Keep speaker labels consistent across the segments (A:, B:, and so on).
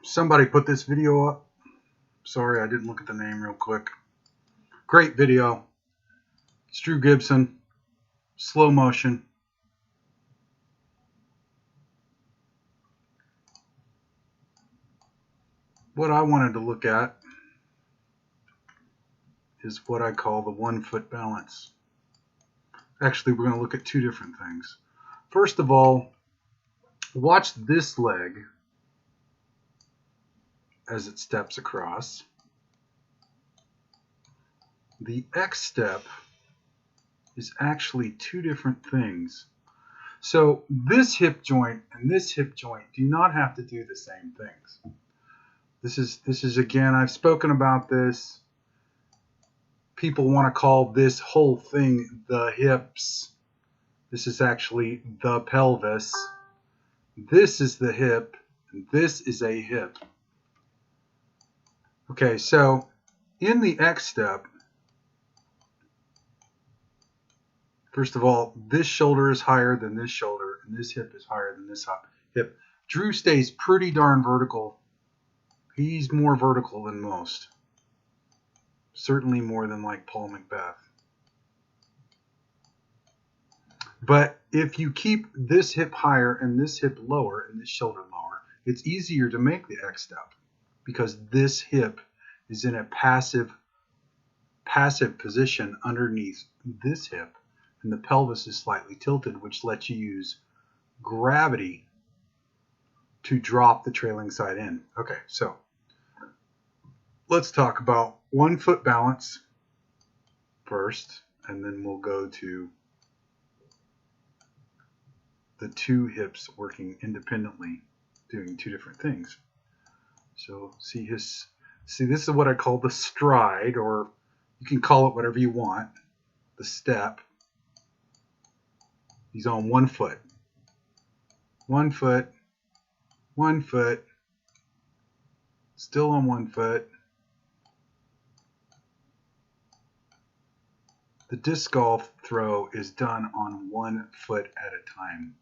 A: Somebody put this video up. Sorry, I didn't look at the name real quick. Great video. It's Drew Gibson. Slow motion. What I wanted to look at is what I call the 1 foot balance. Actually, we're going to look at two different things. First of all, watch this leg as it steps across. The X step is actually two different things. So this hip joint and this hip joint do not have to do the same things. This is again, I've spoken about this. People want to call this whole thing the hips. This is actually the pelvis. This is the hip, and this is a hip. Okay, so in the X step, first of all, this shoulder is higher than this shoulder, and this hip is higher than this hip. Drew stays pretty darn vertical. He's more vertical than most. Certainly more than like Paul Macbeth. But if you keep this hip higher and this hip lower and this shoulder lower, it's easier to make the X step because this hip is in a passive position underneath this hip, and the pelvis is slightly tilted, which lets you use gravity to drop the trailing side in. Okay, so let's talk about 1 foot balance first, and then we'll go to the two hips working independently, doing two different things. So see, this is what I call the stride, or you can call it whatever you want, the step. He's on 1 foot. 1 foot, 1 foot, still on 1 foot. The disc golf throw is done on 1 foot at a time.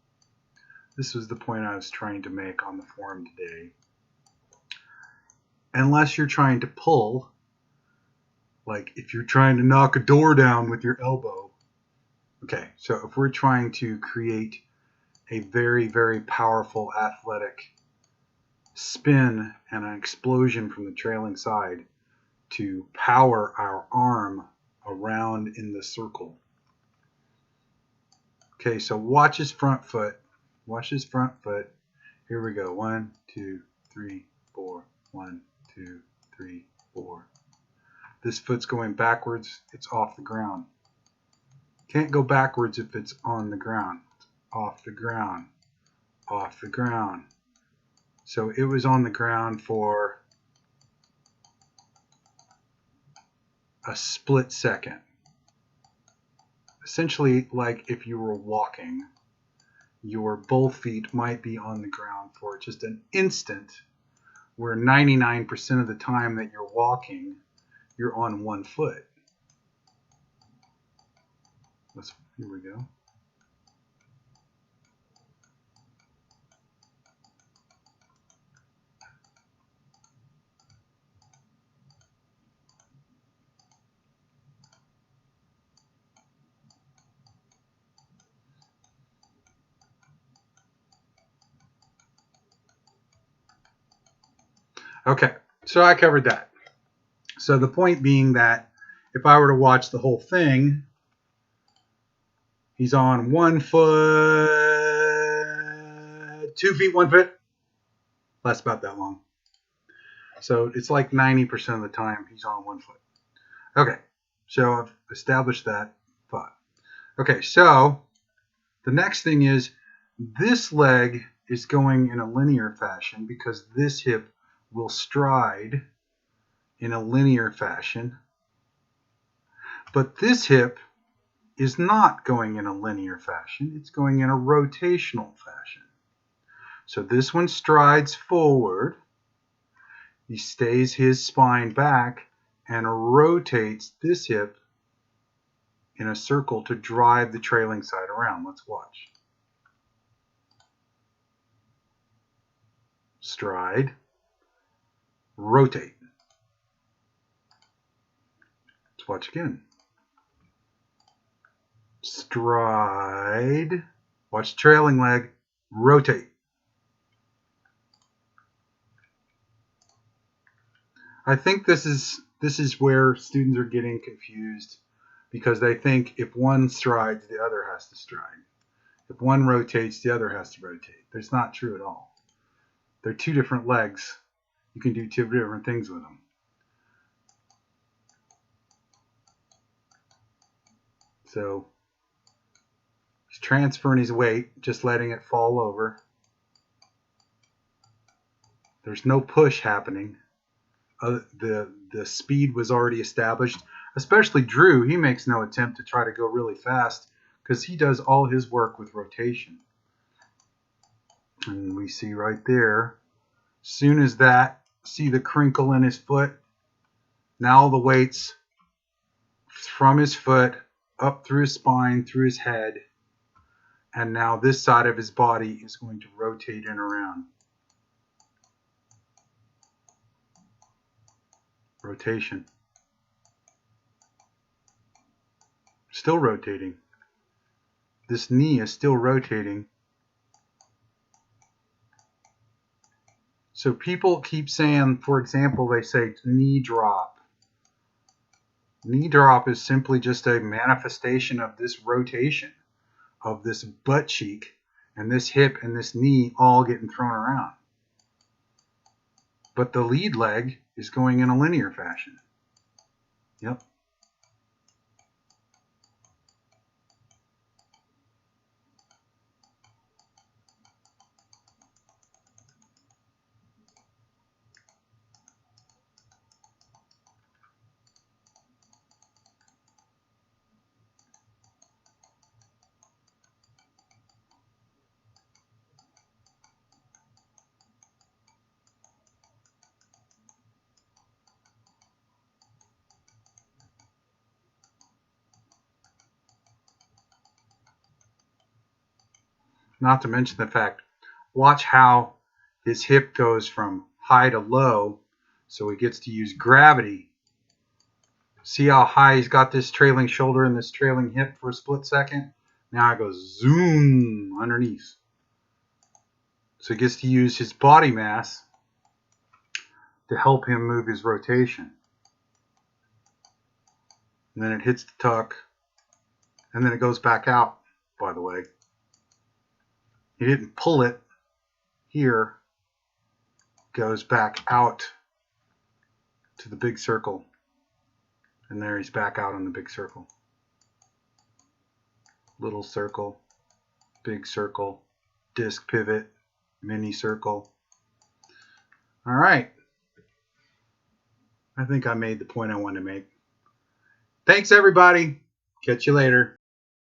A: This was the point I was trying to make on the forum today. Unless you're trying to pull, like if you're trying to knock a door down with your elbow. Okay, so if we're trying to create a very, very powerful athletic spin and an explosion from the trailing side to power our arm around in the circle. Okay, so watch his front foot. Watch his front foot. Here we go. 1, 2, 3, 4. 1, 2, 3, 4. This foot's going backwards. It's off the ground. Can't go backwards if it's on the ground. Off the ground. Off the ground. So it was on the ground for a split second. Essentially, like if you were walking, your both feet might be on the ground for just an instant, where 99% of the time that you're walking, you're on 1 foot. Here we go. Okay, so I covered that. So the point being that if I were to watch the whole thing, he's on 1 foot, 2 feet, 1 foot. Lasts about that long. So it's like 90% of the time he's on 1 foot. Okay, so I've established that thought. Okay, so the next thing is this leg is going in a linear fashion because this hip will stride in a linear fashion. But this hip is not going in a linear fashion. It's going in a rotational fashion. So this one strides forward. He stays his spine back and rotates this hip in a circle to drive the trailing side around. Let's watch. Stride, rotate. Let's watch again. Stride. Watch trailing leg. Rotate. I think this is where students are getting confused because they think if one strides, the other has to stride. If one rotates, the other has to rotate. That's not true at all. They're two different legs. You can do two different things with them. So he's transferring his weight, just letting it fall over. There's no push happening. The speed was already established. Especially Drew, he makes no attempt to try to go really fast because he does all his work with rotation. And we see right there, as soon as that, see the crinkle in his foot. Now the weight's from his foot up through his spine, through his head, and now this side of his body is going to rotate in around. Rotation. Still rotating. This knee is still rotating. So people keep saying, for example, they say knee drop. Knee drop is simply just a manifestation of this rotation of this butt cheek and this hip and this knee all getting thrown around. But the lead leg is going in a linear fashion. Yep. Not to mention the fact, watch how his hip goes from high to low, so he gets to use gravity. See how high he's got this trailing shoulder and this trailing hip for a split second? Now it goes zoom underneath. So he gets to use his body mass to help him move his rotation. And then it hits the tuck, and then it goes back out, by the way. He didn't pull it here. Goes back out to the big circle. And there he's back out on the big circle. Little circle, big circle, disc pivot, mini circle. All right. I think I made the point I wanted to make. Thanks, everybody. Catch you later.